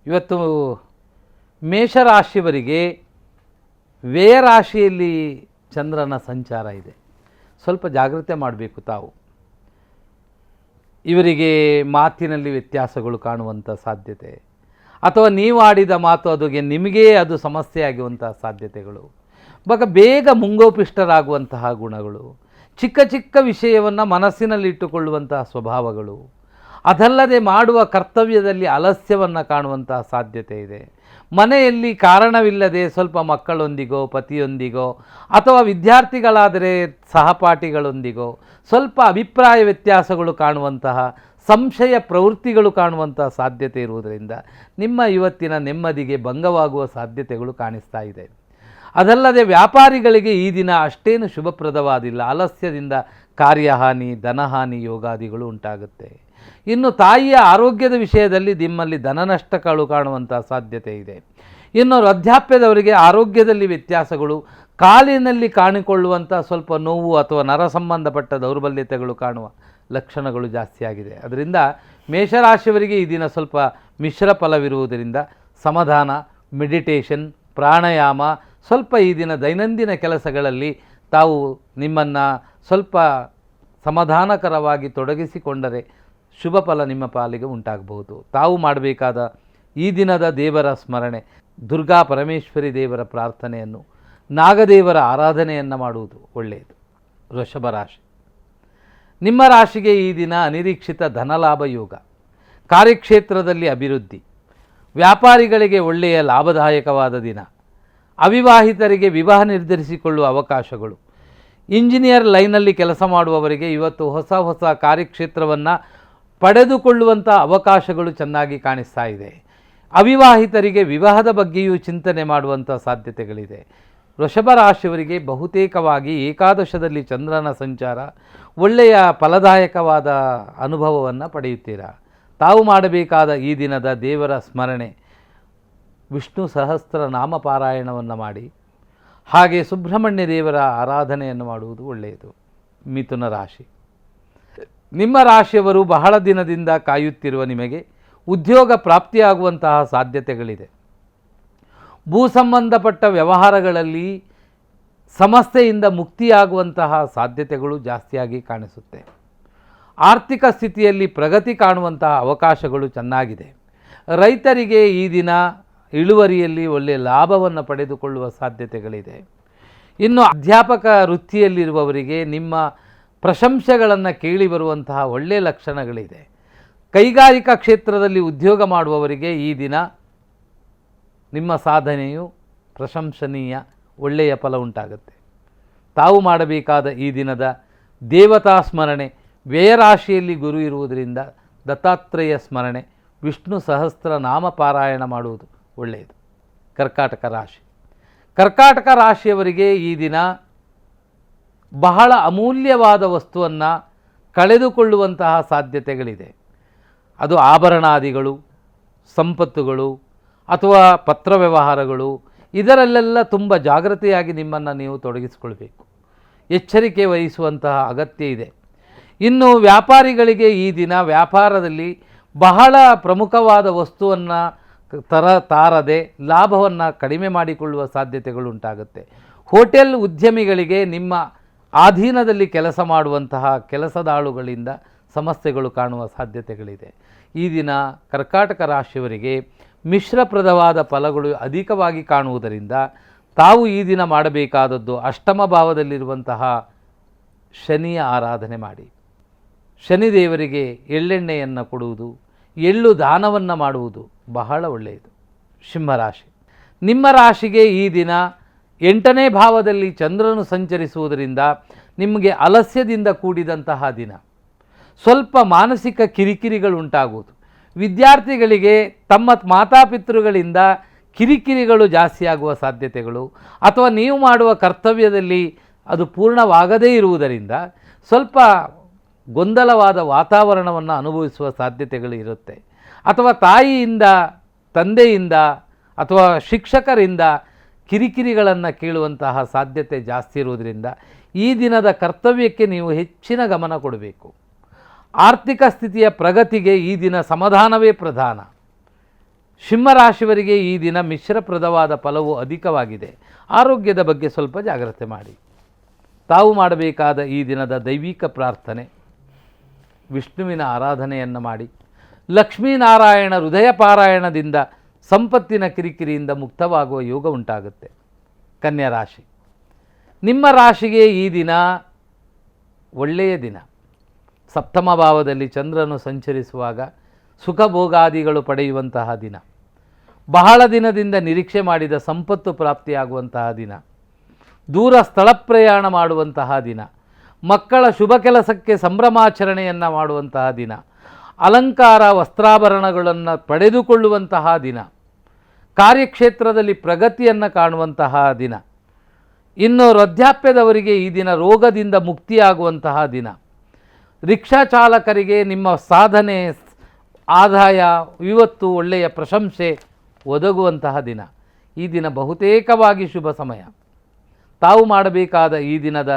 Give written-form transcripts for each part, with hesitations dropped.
ಇವತ್ತು ಮೇಷರಾಶಿಯವರಿಗೆ ವ್ಯಯರಾಶಿಯಲ್ಲಿ ಚಂದ್ರನ ಸಂಚಾರ ಇದೆ. ಸ್ವಲ್ಪ ಜಾಗ್ರತೆ ಮಾಡಬೇಕು ತಾವು. ಇವರಿಗೆ ಮಾತಿನಲ್ಲಿ ವ್ಯತ್ಯಾಸಗಳು ಕಾಣುವಂಥ ಸಾಧ್ಯತೆ, ಅಥವಾ ನೀವು ಆಡಿದ ಮಾತು ಅದುಗೆ ನಿಮಗೇ ಅದು ಸಮಸ್ಯೆ ಆಗುವಂಥ ಸಾಧ್ಯತೆಗಳು, ಬೇಗ ಮುಂಗೋಪಿಷ್ಟರಾಗುವಂತಹ ಗುಣಗಳು, ಚಿಕ್ಕ ಚಿಕ್ಕ ವಿಷಯವನ್ನು ಮನಸ್ಸಿನಲ್ಲಿಟ್ಟುಕೊಳ್ಳುವಂತಹ ಸ್ವಭಾವಗಳು, ಅದಲ್ಲದೆ ಮಾಡುವ ಕರ್ತವ್ಯದಲ್ಲಿ ಆಲಸ್ಯವನ್ನು ಕಾಣುವಂತಹ ಸಾಧ್ಯತೆ ಇದೆ. ಮನೆಯಲ್ಲಿ ಕಾರಣವಿಲ್ಲದೆ ಸ್ವಲ್ಪ ಮಕ್ಕಳೊಂದಿಗೋ ಪತಿಯೊಂದಿಗೋ ಅಥವಾ ವಿದ್ಯಾರ್ಥಿಗಳಾದರೆ ಸಹಪಾಠಿಗಳೊಂದಿಗೋ ಸ್ವಲ್ಪ ಅಭಿಪ್ರಾಯ ವ್ಯತ್ಯಾಸಗಳು ಕಾಣುವಂತಹ ಸಂಶಯ ಪ್ರವೃತ್ತಿಗಳು ಕಾಣುವಂತಹ ಸಾಧ್ಯತೆ ಇರುವುದರಿಂದ ನಿಮ್ಮ ಇವತ್ತಿನ ನೆಮ್ಮದಿಗೆ ಭಂಗವಾಗುವ ಸಾಧ್ಯತೆಗಳು ಕಾಣಿಸ್ತಾ ಇದೆ. ಅದಲ್ಲದೆ ವ್ಯಾಪಾರಿಗಳಿಗೆ ಈ ದಿನ ಅಷ್ಟೇನು ಶುಭಪ್ರದವಾದಿಲ್ಲ. ಆಲಸ್ಯದಿಂದ ಕಾರ್ಯಹಾನಿ, ಧನಹಾನಿ, ಯೋಗಾದಿಗಳು ಉಂಟಾಗುತ್ತೆ. ಇನ್ನು ತಾಯಿಯ ಆರೋಗ್ಯದ ವಿಷಯದಲ್ಲಿ ನಿಮ್ಮಲ್ಲಿ ಧನನಷ್ಟಗಳು ಕಾಣುವಂಥ ಸಾಧ್ಯತೆ ಇದೆ. ಇನ್ನು ವೃದ್ಧಾಪ್ಯದವರಿಗೆ ಆರೋಗ್ಯದಲ್ಲಿ ವ್ಯತ್ಯಾಸಗಳು, ಕಾಲಿನಲ್ಲಿ ಕಾಣಿಕೊಳ್ಳುವಂಥ ಸ್ವಲ್ಪ ನೋವು ಅಥವಾ ನರ ಸಂಬಂಧಪಟ್ಟ ದೌರ್ಬಲ್ಯತೆಗಳು ಕಾಣುವ ಲಕ್ಷಣಗಳು ಜಾಸ್ತಿಯಾಗಿದೆ. ಅದರಿಂದ ಮೇಷರಾಶಿಯವರಿಗೆ ಈ ದಿನ ಸ್ವಲ್ಪ ಮಿಶ್ರ ಫಲವಿರುವುದರಿಂದ ಸಮಾಧಾನ, ಮೆಡಿಟೇಷನ್, ಪ್ರಾಣಾಯಾಮ, ಸ್ವಲ್ಪ ಈ ದಿನ ದೈನಂದಿನ ಕೆಲಸಗಳಲ್ಲಿ ತಾವು ನಿಮ್ಮನ್ನು ಸ್ವಲ್ಪ ಸಮಾಧಾನಕರವಾಗಿ ತೊಡಗಿಸಿಕೊಂಡರೆ ಶುಭ ಫಲ ನಿಮ್ಮ ಪಾಲಿಗೆ ಉಂಟಾಗಬಹುದು. ತಾವು ಮಾಡಬೇಕಾದ ಈ ದಿನದ ದೇವರ ಸ್ಮರಣೆ, ದುರ್ಗಾ ಪರಮೇಶ್ವರಿ ದೇವರ ಪ್ರಾರ್ಥನೆಯನ್ನು, ನಾಗದೇವರ ಆರಾಧನೆಯನ್ನು ಮಾಡುವುದು ಒಳ್ಳೆಯದು. ವೃಷಭ ರಾಶಿ, ನಿಮ್ಮ ರಾಶಿಗೆ ಈ ದಿನ ಅನಿರೀಕ್ಷಿತ ಧನಲಾಭ ಯೋಗ, ಕಾರ್ಯಕ್ಷೇತ್ರದಲ್ಲಿ ಅಭಿವೃದ್ಧಿ, ವ್ಯಾಪಾರಿಗಳಿಗೆ ಒಳ್ಳೆಯ ಲಾಭದಾಯಕವಾದ ದಿನ, ಅವಿವಾಹಿತರಿಗೆ ವಿವಾಹ ನಿರ್ಧರಿಸಿಕೊಳ್ಳುವ ಅವಕಾಶಗಳು, ಇಂಜಿನಿಯರ್ ಲೈನಲ್ಲಿ ಕೆಲಸ ಮಾಡುವವರಿಗೆ ಇವತ್ತು ಹೊಸ ಹೊಸ ಕಾರ್ಯಕ್ಷೇತ್ರವನ್ನು ಪಡೆದುಕೊಳ್ಳುವಂಥ ಅವಕಾಶಗಳು ಚೆನ್ನಾಗಿ ಕಾಣಿಸ್ತಾ ಇದೆ. ಅವಿವಾಹಿತರಿಗೆ ವಿವಾಹದ ಬಗ್ಗೆಯೂ ಚಿಂತನೆ ಮಾಡುವಂಥ ಸಾಧ್ಯತೆಗಳಿದೆ. ವೃಷಭ ರಾಶಿಯವರಿಗೆ ಬಹುತೇಕವಾಗಿ ಏಕಾದಶದಲ್ಲಿ ಚಂದ್ರನ ಸಂಚಾರ ಒಳ್ಳೆಯ ಫಲದಾಯಕವಾದ ಅನುಭವವನ್ನು ಪಡೆಯುತ್ತೀರಾ. ತಾವು ಮಾಡಬೇಕಾದ ಈ ದಿನದ ದೇವರ ಸ್ಮರಣೆ, ವಿಷ್ಣು ಸಹಸ್ರ ನಾಮ ಪಾರಾಯಣವನ್ನು ಮಾಡಿ, ಹಾಗೆ ಸುಬ್ರಹ್ಮಣ್ಯ ದೇವರ ಆರಾಧನೆಯನ್ನು ಮಾಡುವುದು ಒಳ್ಳೆಯದು. ಮಿಥುನ ರಾಶಿ, ನಿಮ್ಮ ರಾಶಿಯವರು ಬಹಳ ದಿನದಿಂದ ಕಾಯುತ್ತಿರುವ ನಿಮಗೆ ಉದ್ಯೋಗ ಪ್ರಾಪ್ತಿಯಾಗುವಂತಹ ಸಾಧ್ಯತೆಗಳಿದೆ. ಭೂ ಸಂಬಂಧಪಟ್ಟ ವ್ಯವಹಾರಗಳಲ್ಲಿ ಸಮಸ್ಯೆಯಿಂದ ಮುಕ್ತಿಯಾಗುವಂತಹ ಸಾಧ್ಯತೆಗಳು ಜಾಸ್ತಿಯಾಗಿ ಕಾಣಿಸುತ್ತೆ. ಆರ್ಥಿಕ ಸ್ಥಿತಿಯಲ್ಲಿ ಪ್ರಗತಿ ಕಾಣುವಂತಹ ಅವಕಾಶಗಳು ಚೆನ್ನಾಗಿದೆ. ರೈತರಿಗೆ ಈ ದಿನ ಇಳುವರಿಯಲ್ಲಿ ಒಳ್ಳೆಯ ಲಾಭವನ್ನು ಪಡೆದುಕೊಳ್ಳುವ ಸಾಧ್ಯತೆಗಳಿದೆ. ಇನ್ನು ಅಧ್ಯಾಪಕ ವೃತ್ತಿಯಲ್ಲಿರುವವರಿಗೆ ನಿಮ್ಮ ಪ್ರಶಂಸೆಗಳನ್ನು ಕೇಳಿ ಬರುವಂತಹ ಒಳ್ಳೆಯ ಲಕ್ಷಣಗಳಿದೆ. ಕೈಗಾರಿಕಾ ಕ್ಷೇತ್ರದಲ್ಲಿ ಉದ್ಯೋಗ ಮಾಡುವವರಿಗೆ ಈ ದಿನ ನಿಮ್ಮ ಸಾಧನೆಯು ಪ್ರಶಂಸನೀಯ, ಒಳ್ಳೆಯ ಫಲ ಉಂಟಾಗುತ್ತೆ. ತಾವು ಮಾಡಬೇಕಾದ ಈ ದಿನದ ದೇವತಾ ಸ್ಮರಣೆ, ವ್ಯಯರಾಶಿಯಲ್ಲಿ ಗುರು ಇರುವುದರಿಂದ ದತ್ತಾತ್ರೇಯ ಸ್ಮರಣೆ, ವಿಷ್ಣು ಸಹಸ್ರ ನಾಮ ಪಾರಾಯಣ ಮಾಡುವುದು ಒಳ್ಳೆಯದು. ಕರ್ಕಾಟಕ ರಾಶಿ, ಕರ್ಕಾಟಕ ರಾಶಿಯವರಿಗೆ ಈ ದಿನ ಬಹಳ ಅಮೂಲ್ಯವಾದ ವಸ್ತುವನ್ನು ಕಳೆದುಕೊಳ್ಳುವಂತಹ ಸಾಧ್ಯತೆಗಳಿದೆ. ಅದು ಆಭರಣಾದಿಗಳು, ಸಂಪತ್ತುಗಳು ಅಥವಾ ಪತ್ರ ವ್ಯವಹಾರಗಳು, ಇದರಲ್ಲೆಲ್ಲ ತುಂಬ ಜಾಗೃತೆಯಾಗಿ ನಿಮ್ಮನ್ನು ನೀವು ತೊಡಗಿಸಿಕೊಳ್ಬೇಕು. ಎಚ್ಚರಿಕೆ ವಹಿಸುವಂತಹ ಅಗತ್ಯ ಇದೆ. ಇನ್ನು ವ್ಯಾಪಾರಿಗಳಿಗೆ ಈ ದಿನ ವ್ಯಾಪಾರದಲ್ಲಿ ಬಹಳ ಪ್ರಮುಖವಾದ ವಸ್ತುವನ್ನು ತಾರದೆ ಲಾಭವನ್ನು ಕಡಿಮೆ ಮಾಡಿಕೊಳ್ಳುವ ಸಾಧ್ಯತೆಗಳು ಉಂಟಾಗುತ್ತೆ. ಹೋಟೆಲ್ ಉದ್ಯಮಿಗಳಿಗೆ ನಿಮ್ಮ ಆಧೀನದಲ್ಲಿ ಕೆಲಸ ಮಾಡುವಂತಹ ಕೆಲಸದಾಳುಗಳಿಂದ ಸಮಸ್ಯೆಗಳು ಕಾಣುವ ಸಾಧ್ಯತೆಗಳಿದೆ. ಈ ದಿನ ಕರ್ಕಾಟಕ ರಾಶಿಯವರಿಗೆ ಮಿಶ್ರಪ್ರದವಾದ ಫಲಗಳು ಅಧಿಕವಾಗಿ ಕಾಣುವುದರಿಂದ ತಾವು ಈ ದಿನ ಮಾಡಬೇಕಾದದ್ದು ಅಷ್ಟಮ ಭಾವದಲ್ಲಿರುವಂತಹ ಶನಿಯ ಆರಾಧನೆ ಮಾಡಿ, ಶನಿದೇವರಿಗೆ ಎಳ್ಳೆಣ್ಣೆಯನ್ನು ಕೊಡುವುದು, ಎಳ್ಳು ದಾನವನ್ನು ಮಾಡುವುದು ಬಹಳ ಒಳ್ಳೆಯದು. ಸಿಂಹರಾಶಿ, ನಿಮ್ಮ ರಾಶಿಗೆ ಈ ದಿನ 8ನೇ ಭಾವದಲ್ಲಿ ಚಂದ್ರನು ಸಂಚರಿಸುವುದರಿಂದ ನಿಮಗೆ ಆಲಸ್ಯದಿಂದ ಕೂಡಿದಂತಹ ದಿನ, ಸ್ವಲ್ಪ ಮಾನಸಿಕ ಕಿರಿಕಿರಿಗಳು ಉಂಟಾಗುವುದು. ವಿದ್ಯಾರ್ಥಿಗಳಿಗೆ ತಮ್ಮ ಮಾತಾಪಿತೃಗಳಿಂದ ಕಿರಿಕಿರಿಗಳು ಜಾಸ್ತಿಯಾಗುವ ಸಾಧ್ಯತೆಗಳು, ಅಥವಾ ನೀವು ಮಾಡುವ ಕರ್ತವ್ಯದಲ್ಲಿ ಅದು ಪೂರ್ಣವಾಗದೇ ಇರುವುದರಿಂದ ಸ್ವಲ್ಪ ಗೊಂದಲವಾದ ವಾತಾವರಣವನ್ನು ಅನುಭವಿಸುವ ಸಾಧ್ಯತೆಗಳು ಇರುತ್ತೆ. ಅಥವಾ ತಾಯಿಯಿಂದ, ತಂದೆಯಿಂದ ಅಥವಾ ಶಿಕ್ಷಕರಿಂದ ಕಿರಿಕಿರಿಗಳನ್ನು ಕೇಳುವಂತಹ ಸಾಧ್ಯತೆ ಜಾಸ್ತಿ ಇರುವುದರಿಂದ ಈ ದಿನದ ಕರ್ತವ್ಯಕ್ಕೆ ನೀವು ಹೆಚ್ಚಿನ ಗಮನ ಕೊಡಬೇಕು. ಆರ್ಥಿಕ ಸ್ಥಿತಿಯ ಪ್ರಗತಿಗೆ ಈ ದಿನ ಸಮಾಧಾನವೇ ಪ್ರಧಾನ. ಸಿಂಹರಾಶಿಯವರಿಗೆ ಈ ದಿನ ಮಿಶ್ರಪ್ರದವಾದ ಫಲವು ಅಧಿಕವಾಗಿದೆ. ಆರೋಗ್ಯದ ಬಗ್ಗೆ ಸ್ವಲ್ಪ ಜಾಗ್ರತೆ ಮಾಡಿ. ತಾವು ಮಾಡಬೇಕಾದ ಈ ದಿನದ ದೈವಿಕ ಪ್ರಾರ್ಥನೆ, ವಿಷ್ಣುವಿನ ಆರಾಧನೆಯನ್ನು ಮಾಡಿ. ಲಕ್ಷ್ಮೀನಾರಾಯಣ ಹೃದಯ ಪಾರಾಯಣದಿಂದ ಸಂಪತ್ತಿನ ಕಿರಿಕಿರಿಯಿಂದ ಮುಕ್ತವಾಗುವ ಯೋಗ ಉಂಟಾಗುತ್ತೆ. ಕನ್ಯಾ ರಾಶಿ, ನಿಮ್ಮ ರಾಶಿಗೆ ಈ ದಿನ ಒಳ್ಳೆಯ ದಿನ. ಸಪ್ತಮ ಭಾವದಲ್ಲಿ ಚಂದ್ರನು ಸಂಚರಿಸುವಾಗ ಸುಖಭೋಗಾದಿಗಳು ಪಡೆಯುವಂತಹ ದಿನ. ಬಹಳ ದಿನದಿಂದ ನಿರೀಕ್ಷೆ ಮಾಡಿದ ಸಂಪತ್ತು ಪ್ರಾಪ್ತಿಯಾಗುವಂತಹ ದಿನ. ದೂರ ಸ್ಥಳ ಪ್ರಯಾಣ ಮಾಡುವಂತಹ ದಿನ. ಮಕ್ಕಳ ಶುಭ ಕೆಲಸಕ್ಕೆ ಸಂಭ್ರಮಾಚರಣೆಯನ್ನು ಮಾಡುವಂತಹ ದಿನ. ಅಲಂಕಾರ ವಸ್ತ್ರಾಭರಣಗಳನ್ನು ಪಡೆದುಕೊಳ್ಳುವಂತಹ ದಿನ. ಕಾರ್ಯಕ್ಷೇತ್ರದಲ್ಲಿ ಪ್ರಗತಿಯನ್ನು ಕಾಣುವಂತಹ ದಿನ. ಇನ್ನು ವೃದ್ಧಾಪ್ಯದವರಿಗೆ ಈ ದಿನ ರೋಗದಿಂದ ಮುಕ್ತಿಯಾಗುವಂತಹ ದಿನ. ರಿಕ್ಷಾ ಚಾಲಕರಿಗೆ ನಿಮ್ಮ ಸಾಧನೆ, ಆದಾಯ, ಇವತ್ತು ಒಳ್ಳೆಯ ಪ್ರಶಂಸೆ ಒದಗುವಂತಹ ದಿನ. ಈ ದಿನ ಬಹುತೇಕವಾಗಿ ಶುಭ ಸಮಯ. ತಾವು ಮಾಡಬೇಕಾದ ಈ ದಿನದ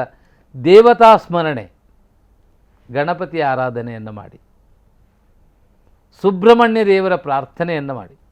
ದೇವತಾ ಸ್ಮರಣೆ, ಗಣಪತಿ ಆರಾಧನೆಯನ್ನು ಮಾಡಿ. ಸುಬ್ರಹ್ಮಣ್ಯ ದೇವರ ಪ್ರಾರ್ಥನೆಯನ್ನು ಮಾಡಿ.